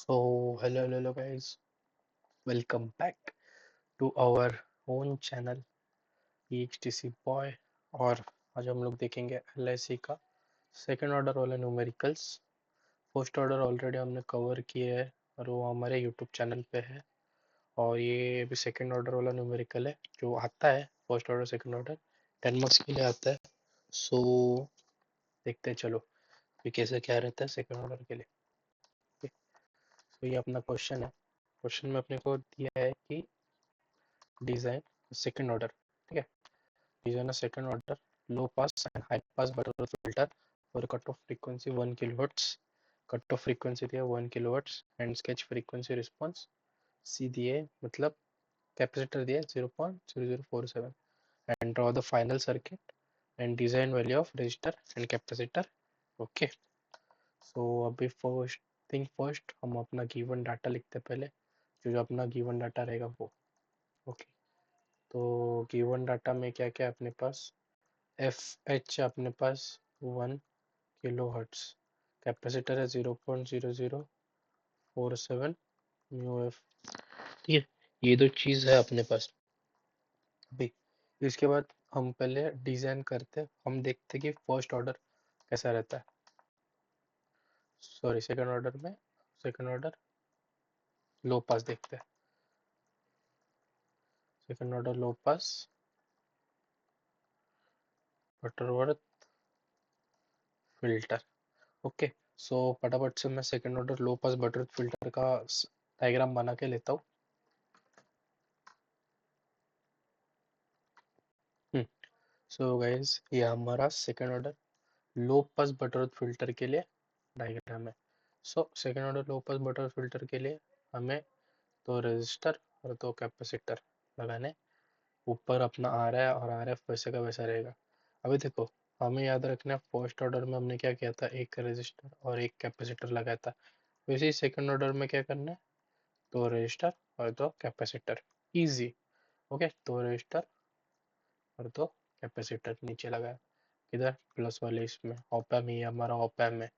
Hello guys, welcome back to our own channel EHTC Boy। और आज हम लोग देखेंगे LIC का सेकेंड ऑर्डर वाला न्यूमेरिकल्स। फर्स्ट ऑर्डर ऑलरेडी हमने कवर किया है और वो हमारे यूट्यूब चैनल पे है। और ये भी सेकेंड ऑर्डर वाला न्यूमेरिकल है जो आता है first order second order 10 marks के लिए आता है। सो देखते हैं, चलो ये कैसे क्या रहता है सेकेंड ऑर्डर के लिए। तो ये अपना क्वेश्चन है। क्वेश्चन में अपने को दिया है कि डिजाइन सेकेंड ऑर्डर, ठीक है। Design second order low pass and high pass Butterworth filter और cut off frequency 1 kilohertz. Cut off frequency दिया 1 kilohertz and sketch frequency response C दिए, मतलब कैपेसिटर दिया 0.0047 and draw the final circuit and design value of resistor and capacitor. Okay, so अभी first thing first हम अपना given data लिखते हैं पहले, जो अपना गिवन डाटा रहेगा वो। ओके, तो गिवन डाटा में क्या क्या अपने पास एफ एच अपने पास 1 किलो हर्ट्स, कैपेसिटर है 0.0047 म्यू एफ। ठीक है, ये दो चीज़ है अपने पास। अभी इसके बाद हम पहले डिजाइन करते, हम देखते कि फर्स्ट ऑर्डर कैसा रहता है। सॉरी, सेकंड ऑर्डर में सेकंड ऑर्डर लो पास देखते हैं। सेकंड ऑर्डर लो पास बटरवर्थ फिल्टर। ओके, सो फटाफट से मैं सेकंड ऑर्डर लो पास बटरवर्थ फिल्टर का डायग्राम बना के लेता हूँ। सो गाइज, ये हमारा सेकंड ऑर्डर लो पास बटरवर्थ फिल्टर के लिए डायग्राम है। सो सेकंड ऑर्डर लो पास बटरवर्थ फिल्टर के लिए हमें दो रेजिस्टर और दो कैपेसिटर लगाने। ऊपर अपना आ रहा है और आ रहा है वैसे का वैसा रहेगा। अभी देखो, हमें याद रखना है फर्स्ट ऑर्डर में हमने क्या किया था, एक रेजिस्टर और एक कैपेसिटर लगाया था। वैसे ही सेकंड ऑर्डर में क्या करना है, दो रेजिस्टर और दो कैपेसिटर। इजी। ओके, दो रेजिस्टर और दो कैपेसिटर नीचे लगाया। किधर, प्लस वाले इसमें ऑपैम, ये हमारा ऑपैम है।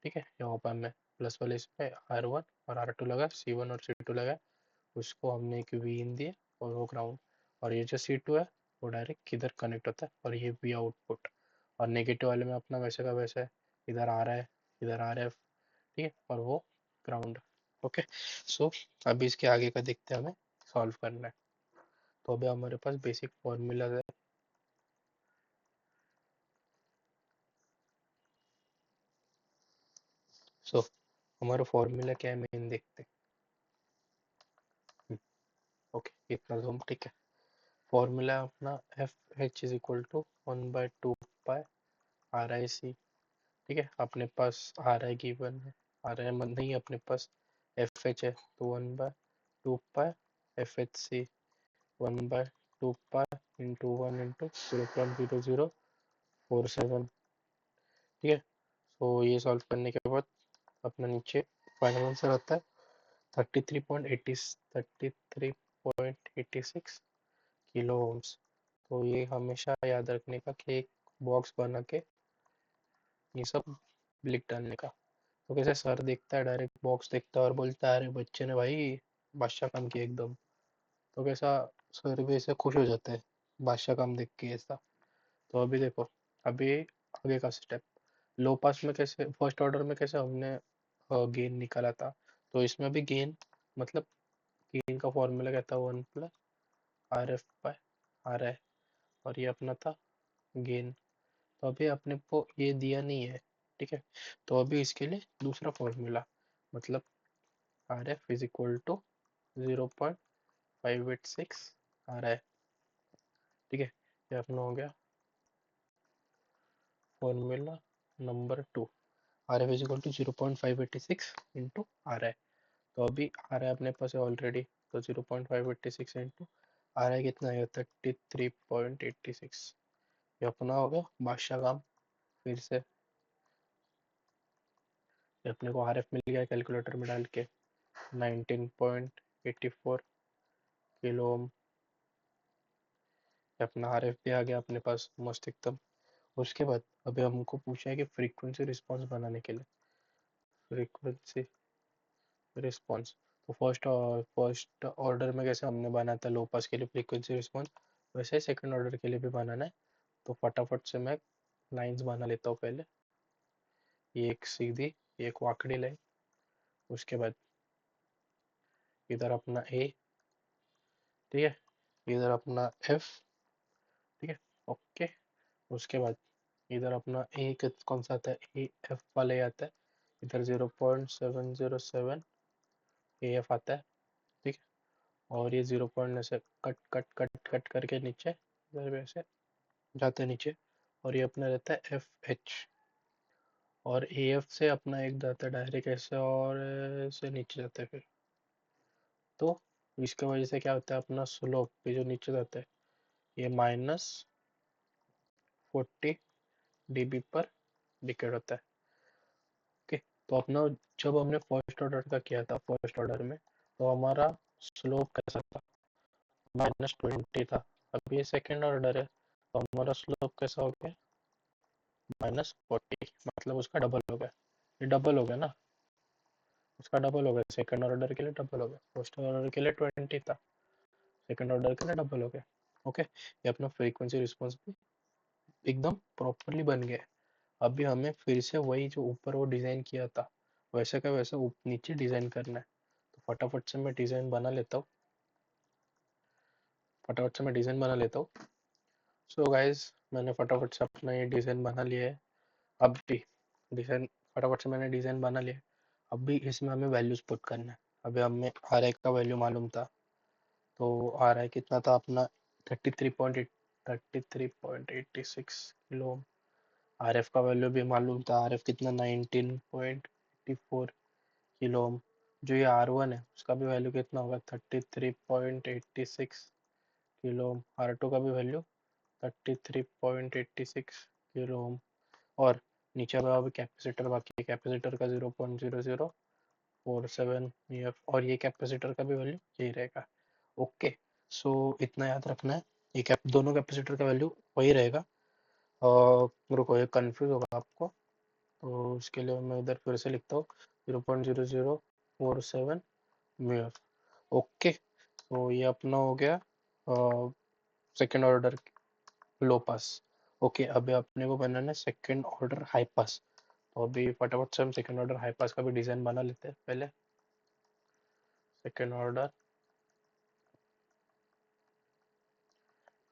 ठीक है, ये ऑपैम है प्लस वाले इसमें R1 और R2 लगा, C1 और C2 लगा। उसको हमने एक V इन दिया और वो ग्राउंड। और ये जो C2 है वो डायरेक्ट किधर कनेक्ट होता है, और ये V आउटपुट। और नेगेटिव वाले में अपना वैसे का वैसा है, इधर आ रहा है, इधर आ रहा है। ठीक है, और वो ग्राउंड। ओके, सो अभी इसके आगे का देखते हैं, हमें सॉल्व करना है। तो अभी हमारे पास बेसिक फॉर्मूला है। सो हमारा फॉर्मूला क्या है, मेन देखते हैं। ओके, इतना तो हम ठीक है। फॉर्मूला अपना F H is equal to 1/2 pi RIC। ठीक है, अपने पास आर आई गिवन है, आर आई नहीं अपने पास एफ एच है, तो 1/2 pi FHC 1/2 pi into 1 into 0.0047। ठीक है, तो ये सॉल्व करने के बाद अपना नीचे फाइनल आंसर आता है 33.86 किलो ओम्स। तो ये हमेशा याद रखने का कि एक बॉक्स बना के ये सब लिख डालने का। तो कैसे सर देखता है, डायरेक्ट बॉक्स देखता है और बोलता है अरे बच्चे ने भाई बादशाह काम किया एकदम। तो कैसा सर भी ऐसे खुश हो जाते हैं बादशाह काम देख के ऐसा। तो अभी देखो, अभी आगे का स्टेप, लो पास में कैसे फर्स्ट ऑर्डर में कैसे हमने गेन निकाला था, तो इसमें भी गेन, मतलब गेन का फॉर्मूला क्या था, 1+RF/RI। और ये अपना था गेन। तो अभी अपने को ये दिया नहीं है, ठीक है। तो अभी इसके लिए दूसरा फॉर्मूला, मतलब RF is equal to 0.586 RI। ठीक है, ये अपना हो गया formula number 2। RF is equal to 0.586 into RI। तो अभी RI अपने पास है ऑलरेडी, तो 0.586 इंटू RI कितना है, 33.86। ये अपना हो गया बादशाह काम। फिर से ये अपने को RF मिल गया कैलकुलेटर में डाल के 19.84 किलो ओम। अपना RF भी आ गया अपने पास मस्त एकदम। उसके बाद अभी हमको पूछा है कि फ्रीक्वेंसी रिस्पांस बनाने के लिए फ्रीक्वेंसी रिस्पॉन्स। तो फर्स्ट ऑर्डर में कैसे हमने बनाया था लो पास के लिए फ्रीक्वेंसी रिस्पॉन्स, वैसे ही सेकंड ऑर्डर के लिए भी बनाना है। तो फटाफट से मैं लाइंस बना लेता हूँ पहले। ये एक सीधी, एक वाकड़ी लाइन, उसके बाद इधर अपना ए, ठीक है, इधर अपना एफ, ठीक है, ओके। उसके बाद इधर अपना ए कौन सा आता है, ए एफ वाले आता है, इधर 0.707 ए एफ आता है, ठीक है। और ये 0 पॉइंट से कट कट कट कट करके नीचे इधर भी ऐसे जाते हैं नीचे, और ये अपना रहता है एफ एच। और ए एफ से अपना एक जाता है डायरेक्ट ऐसे और से नीचे जाता है फिर। तो इसके वजह से क्या होता है, अपना स्लोप पे जो नीचे जाता है ये -40 dB पर डिकेड होता है, ओके। तो अपना जब हमने फर्स्ट ऑर्डर का किया था, फर्स्ट ऑर्डर में तो हमारा स्लोप कैसा था, -20 था। अब ये सेकेंड ऑर्डर है तो हमारा स्लोप कैसा हो गया, -40, मतलब उसका डबल हो गया। ये डबल हो गया ना, उसका डबल हो गया, सेकंड ऑर्डर के लिए डबल हो गया, फर्स्ट ऑर्डर के लिए 20 था, सेकंड ऑर्डर के लिए डबल हो गया, ओके। ये अपना फ्रीक्वेंसी रिस्पॉन्स भी एकदम प्रॉपरली बन गया। अभी हमें फिर से वही जो ऊपर वो डिजाइन किया था वैसे का वैसा नीचे डिजाइन करना है। तो फटाफट से मैं डिजाइन बना लेता हूँ, फटाफट से मैं डिजाइन बना लेता हूँ। सो गाइज, मैंने फटाफट से अपना ये डिजाइन बना लिया है। अब भी डिजाइन, फटाफट से मैंने डिजाइन बना लिया। अब भी इसमें हमें वैल्यूज पुट करना है। अभी हमें आर आई का वैल्यू मालूम था, तो आर आई कितना था अपना, 33.86 किलो। आर एफ का वैल्यू भी मालूम था, आर एफ कितना 19.84 किलो। जो ये आर वन है उसका भी वैल्यू कितना होगा, 33.86 किलो। आर टू का भी वैल्यू 33.86 किलो। और नीचे अभी कैपेसिटर बाकी है, कैपेसिटर का 0.0047 EF, और ये कैपेसिटर का भी वैल्यू यही रहेगा, ओके। सो इतना याद रखना है, ये दोनों कैपेसिटर का वैल्यू वही रहेगा। और रुको, ये कंफ्यूज होगा आपको, तो उसके लिए मैं इधर फिर से लिखता हूँ 0.0047 म्यूएफ, ओके। तो ये अपना हो गया सेकेंड ऑर्डर लो पास, ओके। अभी अपने को बनाना है सेकेंड ऑर्डर हाई पास। तो अभी फटाफट से हम सेकेंड ऑर्डर हाई पास का भी डिजाइन बना लेते हैं पहले। Second order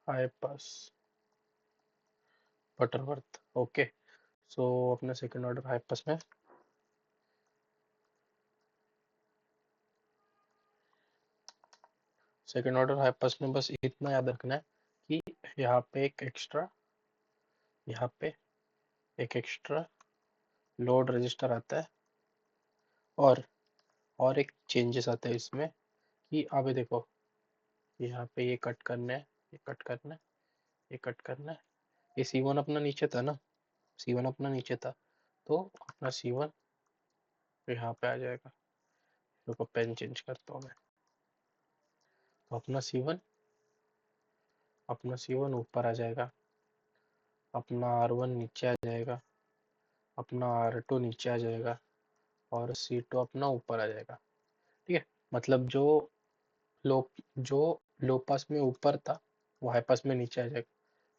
high pass Butterworth, okay. So अपने सेकेंड ऑर्डर हाई पास में, सेकेंड ऑर्डर हाई पास में बस इतना याद रखना है कि यहाँ पे एक एक्स्ट्रा, यहाँ पे एक एक्स्ट्रा लोड रजिस्टर आता है, और एक चेंजेस आता है इसमें कि अभी देखो, यहाँ पे ये कट करना है, ये कट करना है, ये कट करना है। ये C1 अपना नीचे था ना, C1 अपना नीचे था, तो अपना C1 यहाँ पे आ जाएगा। देखो पेन चेंज करता हूँ मैं, तो अपना C1 ऊपर आ जाएगा, अपना R1 नीचे आ जाएगा, अपना R2 नीचे आ जाएगा, और C2 अपना ऊपर आ जाएगा, ठीक है। मतलब लो जो लो पास में ऊपर था वो हाई पास में नीचे आ जाएगा,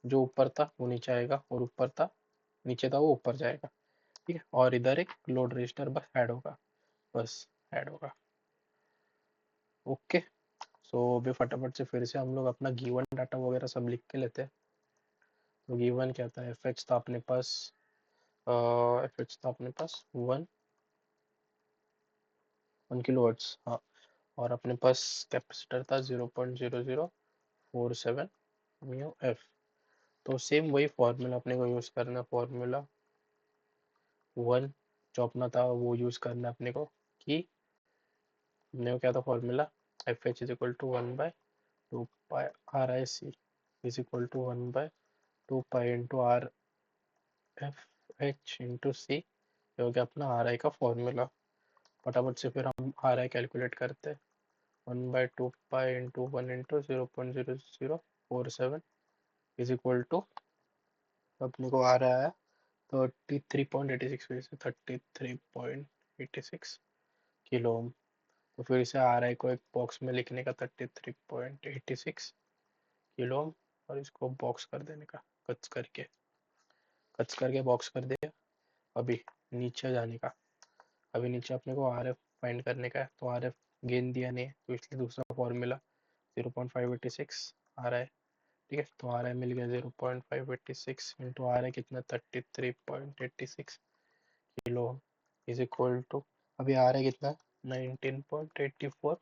जो ऊपर था वो नीचे आएगा, और ऊपर था नीचे था वो ऊपर जाएगा, ठीक है। और इधर एक लोड रजिस्टर बस ऐड होगा, बस ऐड होगा, ओके। सो अभी फटाफट से फिर से हम लोग अपना गिवन डाटा वगैरह सब लिख के लेते हैं। तो गिवन क्या था, एफ एच था अपने पास, एफ एच था अपने पास 1 किलो हर्ट्ज, हाँ। और अपने पास कैपेसिटर था 0.0047 म्यू एफ। तो सेम वही फॉर्मूला अपने को यूज करना, फॉर्मूला 1 जो अपना था वो यूज करना अपने को, कि अपने को क्या था formula, F H is equal to 1/2 pi R I C is equal to 1/2 pi into R F H into C. ये हो गया अपना आर आई का फॉर्मूला। फटाफट से फिर हम आर आई कैलकुलेट करते हैं, 1/2 pi into 1 into 0.0047 is equal to, अपने को आ रहा है 33.86, फिर से 33.86 किलो ओम, तो फिर से आर आई को एक बॉक्स में लिखने का 33.86 किलो ओम, और इसको बॉक्स कर देने का, कच करके बॉक्स कर दिया। अभी नीचे जाने का, अभी नीचे अपने को आर एफ फाइंड करने का है, तो आर एफ गेन दिया नहीं है तो इसलिए दूसरा फॉर्मूला 0.586 आ रहा है। ठीक है, तो आर आई मिल गया 0.586 इंटू आर आई कितना 33.86 किलो इज इक्वल टू, अभी आ रहा है कितना 19.84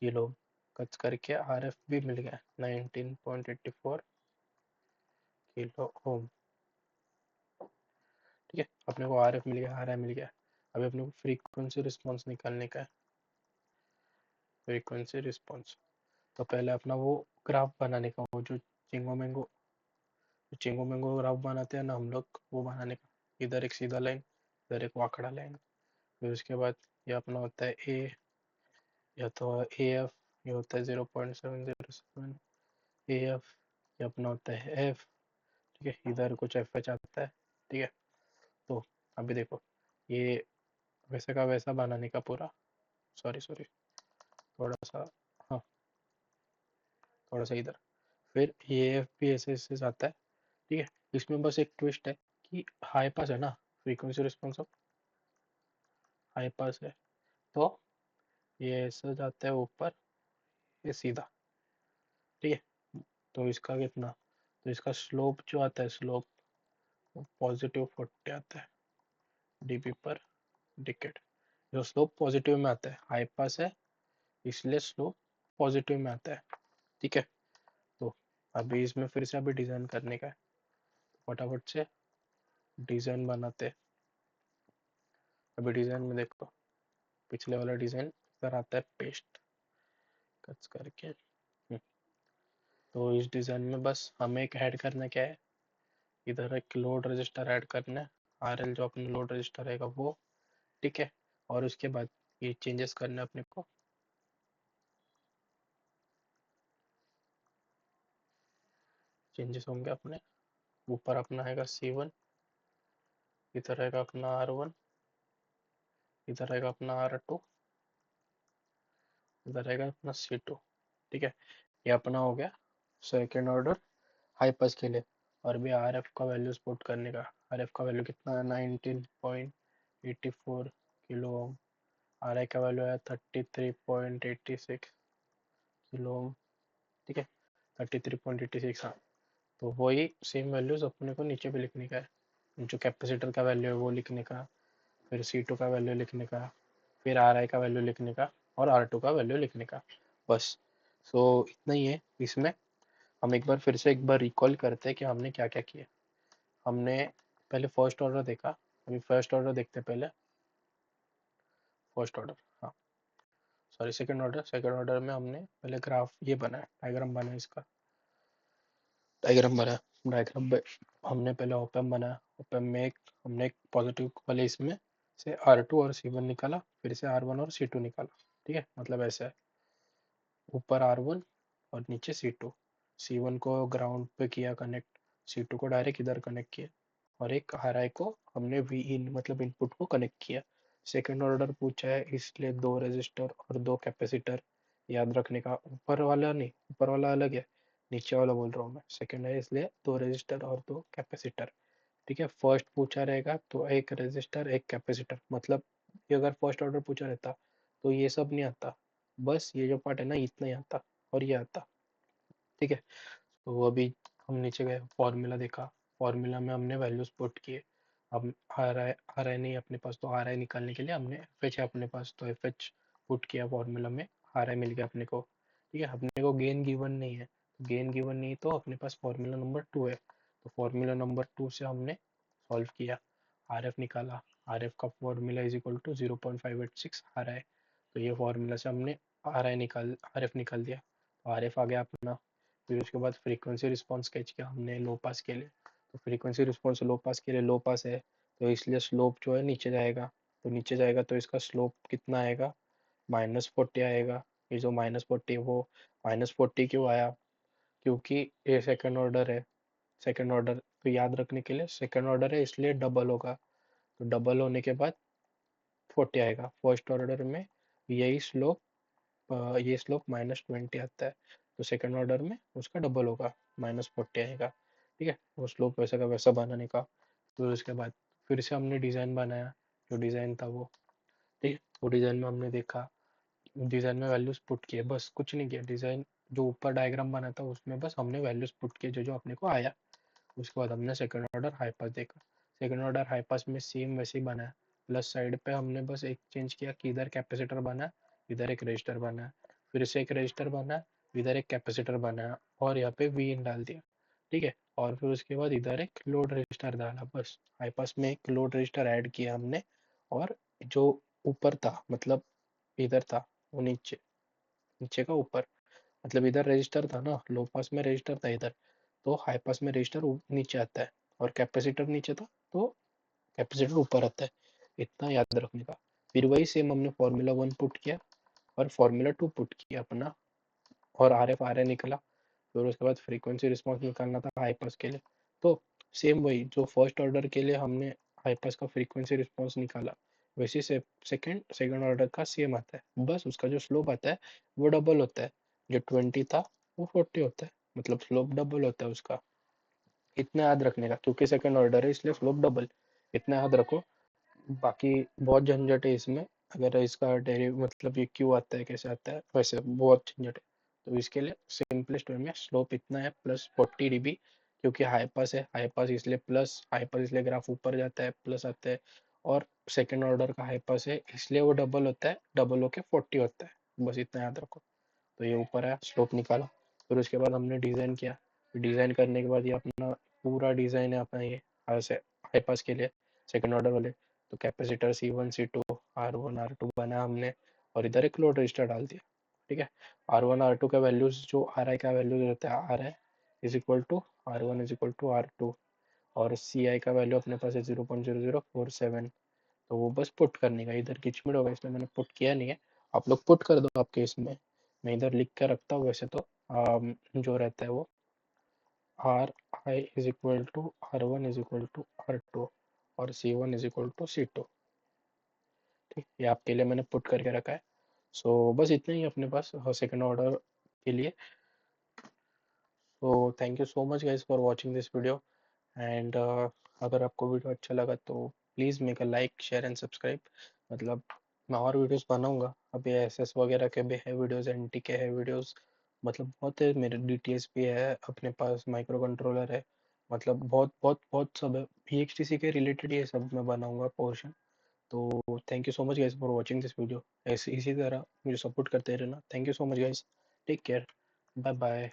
किलो। कट करके आर एफ भी मिल गया 19.84 किलो ओम। ठीक है, अपने को आर एफ मिल गया, आर आई मिल गया। अभी अपने को फ्रीक्वेंसी रिस्पॉन्स निकालने का है। फ्रीक्वेंसी रिस्पॉन्स, तो पहले अपना वो ग्राफ बनाने का, वो जो चिंगो मैंगो ग्राफ बनाते हैं ना हम लोग, वो बनाने का। इधर एक सीधा लाइन, इधर एक वाकड़ा लाइन। फिर उसके बाद ये अपना होता है ए, या तो ए एफ, ये होता है 0.707 ए एफ, ये अपना होता है एफ। ठीक है, इधर कुछ एफ एच आता है। ठीक है, तो अभी देखो ये वैसे का वैसा बनाने का पूरा, सॉरी सॉरी, थोड़ा सा, हाँ थोड़ा सा इधर। फिर ये एफ भी ऐसे ऐसे आता है। ठीक है, इसमें बस एक ट्विस्ट है कि हाई पास है ना, frequency response of high pass है, तो ये ऐसे जाता है ऊपर, ये सीधा। ठीक है, तो इसका कितना, तो इसका स्लोप जो आता है, स्लोप पॉजिटिव 40 आता है डीबी पर डिकेड। जो स्लोप पॉजिटिव में आता है, हाई पास है इसलिए स्लोप पॉजिटिव में आता है। ठीक है, तो अभी इसमें फिर से अभी डिजाइन करने का है, फटाफट से डिजाइन बनाते हैं। अभी डिजाइन में देखो, पिछले वाला डिजाइन इधर आता है, पेस्ट कट करके। तो इस डिजाइन में बस हमें एक ऐड करना क्या है, इधर एक लोड रजिस्टर ऐड करना है, आर एल जो अपना लोड रजिस्टर रहेगा वो। ठीक है, और उसके बाद ये चेंजेस करना है अपने को। चेंजेस होंगे अपने, ऊपर अपना आएगा C1, इधर रहेगा अपना R1, इधर रहेगा अपना R2, इधर रहेगा अपना C2। ठीक है, ये अपना हो गया सेकेंड ऑर्डर हाई पास के लिए। और भी आर एफ का वैल्यू स्पोर्ट करने का, आर एफ का वैल्यू कितना है 19.84 किलो ओम, आर आई का वैल्यू है 33.86 किलो ओम। ठीक है, 33.86, हाँ। तो वही सेम वैल्यूज अपने को नीचे भी लिखने का है, जो कैपेसिटर का वैल्यू है वो लिखने का, फिर C2 का वैल्यू लिखने का, फिर आर आई का वैल्यू लिखने का, और R2 का वैल्यू लिखने का, बस। सो इतना ही है इसमें। हम एक बार फिर से एक बार रिकॉल करते हैं कि हमने क्या क्या किया। हमने पहले फर्स्ट ऑर्डर देखा, अभी फर्स्ट ऑर्डर देखते हैं पहले। फर्स्ट ऑर्डर, हाँ सॉरी, सेकंड ऑर्डर में हमने पहले ग्राफ ये बनाया, डायग्राम बनाया इसका, डायग्राम बनाया। डायग्राम पे हमने पहले ओपम बनाया, ओपम में एक हमने एक पॉजिटिव वाले इसमें से R2 और C1 निकाला, फिर से R1 और C2 निकाला। ठीक है, मतलब ऐसा है, ऊपर R1 और नीचे C2। C1 को ग्राउंड पे किया कनेक्ट, C2 को डायरेक्ट इधर कनेक्ट किया, और एक RI को हमने वी इन मतलब इनपुट को कनेक्ट किया। सेकंड ऑर्डर पूछा है इसलिए दो रेजिस्टर और दो कैपेसिटर याद रखने का, ऊपर वाला नहीं, ऊपर वाला अलग है, नीचे वाला बोल रहा हूँ मैं, सेकंड है इसलिए दो रेजिस्टर और दो कैपेसिटर। ठीक है, फर्स्ट पूछा रहेगा तो एक रेजिस्टर एक कैपेसिटर, मतलब ये अगर फर्स्ट ऑर्डर पूछा रहता तो ये सब नहीं आता, बस ये जो पार्ट है ना इतना ही आता, और ये आता। ठीक है, तो अभी हम नीचे गए, फॉर्मूला देखा, फॉर्मूला में हमने वैल्यूज पुट किए। अब आर आई नहीं अपने पास, तो आर आई निकालने के लिए हमने एफ एच है अपने पास, तो एफ एच पुट किया फॉर्मूला में, आर आई मिल गया अपने को। ठीक है, अपने को गेन गिवन नहीं है, गेन गिवन नहीं तो अपने पास फॉर्मूला नंबर 2 है, तो फॉर्मूला नंबर 2 से हमने सॉल्व किया, आर एफ निकाला। आर एफ का formula is equal to 0.586 R I, तो ये फॉर्मूला से हमने आर एफ निकाल दिया, तो आर एफ आ गया अपना। फिर उसके बाद फ्रीक्वेंसी रिस्पॉन्स स्केच किया हमने लो पास के लिए, तो फ्रीक्वेंसी रिस्पॉन्स लो पास के लिए लो पास है, तो इसलिए स्लोप जो है नीचे जाएगा, तो नीचे जाएगा तो इसका स्लोप कितना आएगा -40 आएगा। ये जो -40 वो -40 क्यों आया, क्योंकि ये सेकंड ऑर्डर है, सेकंड ऑर्डर तो याद रखने के लिए सेकंड ऑर्डर है इसलिए डबल होगा, तो डबल होने के बाद 40 आएगा। फर्स्ट ऑर्डर में यही स्लोप ये स्लोप -20 आता है, तो सेकंड ऑर्डर में उसका डबल होगा, -40 आएगा। ठीक है, वो स्लोप वैसा का वैसा बनाने का। फिर उसके बाद फिर से हमने डिज़ाइन बनाया, जो डिज़ाइन था वो। ठीक है, वो डिज़ाइन में हमने देखा, डिज़ाइन में वैल्यूज पुट किए, बस कुछ नहीं किया। डिज़ाइन जो ऊपर डायग्राम बना था उसमें बस हमने वैल्यूज पुट किए जो जो अपने को आया। उसके बाद हमने सेकंड ऑर्डर हाई पास देखा। सेकंड ऑर्डर हाई पास में सेम वैसे ही बनाया, प्लस साइड पे हमने बस एक चेंज किया कि इधर कैपेसिटर बना, इधर एक रजिस्टर बना, फिर से एक रजिस्टर बना, इधर एक कैपेसिटर बनाया और यहाँ पे वी इन डाल दिया। ठीक है, और फिर उसके बाद इधर एक लोड रजिस्टर डाला, बस हाई पास में एक लोड रजिस्टर ऐड किया हमने। और जो ऊपर था, मतलब इधर था, वो नीचे, नीचे का ऊपर, मतलब इधर रजिस्टर था ना, लो पास में रजिस्टर था इधर, तो हाई पास में रजिस्टर नीचे आता है, और कैपेसिटर नीचे था तो कैपेसिटर ऊपर आता है। इतना याद रखने का। फिर वही सेम हमने फार्मूला 1 पुट किया और फार्मूला 2 पुट किया अपना, और आर एफ आर ए निकला। फिर उसके बाद फ्रीक्वेंसी रिस्पॉन्स निकालना था हाई पास के लिए, तो सेम वही जो फर्स्ट ऑर्डर के लिए हमने हाई पास का फ्रीक्वेंसी रिस्पॉन्स निकाला, वैसे से सेकंड ऑर्डर का सेम आता है, बस उसका जो स्लोप आता है वो डबल होता है। जो 20 था वो 40 होता है, मतलब स्लोप डबल होता है उसका। इतना याद रखने का, क्योंकि सेकंड ऑर्डर है इसलिए स्लोप डबल, इतना याद रखो। बाकी बहुत झंझट है इसमें, अगर इसका डेरिव मतलब ये क्यों आता है कैसे आता है, वैसे बहुत झंझट है। तो इसके लिए सिंपलेस्ट वे में स्लोप इतना है, +40 dB, क्योंकि हाई पास है, हाई पास इसलिए प्लस, हाई पास इसलिए ग्राफ ऊपर जाता है प्लस आता है। और सेकेंड ऑर्डर का हाई पास है इसलिए वो डबल होता है, डबल होके 40 होता है, बस इतना याद रखो। तो ये ऊपर है, स्लोप निकाला। फिर उसके बाद हमने डिज़ाइन किया। डिज़ाइन करने के बाद ये अपना पूरा डिज़ाइन है अपना, ये ऐसे हाई पास के लिए सेकंड ऑर्डर वाले। तो capacitor C1 C2 R1 R2 बना हमने, और इधर एक लोड रजिस्टर डाल दिया। ठीक है, R1 R2 का वैल्यूज, जो RI का वैल्यूज रहता है, आर है is equal to R1 is equal to R2, और CI का वैल्यू अपने पास है 0.0047। तो वो बस पुट करने का, इधर गिचमिड होगा इसलिए मैंने पुट किया नहीं है। आप लोग पुट कर दो आपके इसमें, मैं इधर लिख कर रखता हूँ वैसे तो। जो रहता है वो RI is equal to R1 is equal to R2 और C1 is equal to C2। ठीक, ये आपके लिए मैंने पुट करके रखा है। सो बस इतना ही अपने पास सेकंड ऑर्डर के लिए। So thank you so much guys for watching this video, and अगर आपको वीडियो अच्छा लगा तो please make a like share and subscribe. मतलब मैं और वीडियोस बनाऊंगा, अभी एसएस वगैरह के भी है वीडियोस, एनटी के है वीडियोस, मतलब बहुत है मेरे। डीटीएस भी है अपने पास, माइक्रो कंट्रोलर है, मतलब बहुत बहुत बहुत सब है। वीएक्सटीसी के रिलेटेड ये सब मैं बनाऊंगा पोर्शन। तो thank you so much guys for watching this video. ऐसे इसी तरह मुझे सपोर्ट करते रहना। Thank you so much guys, take care, bye bye.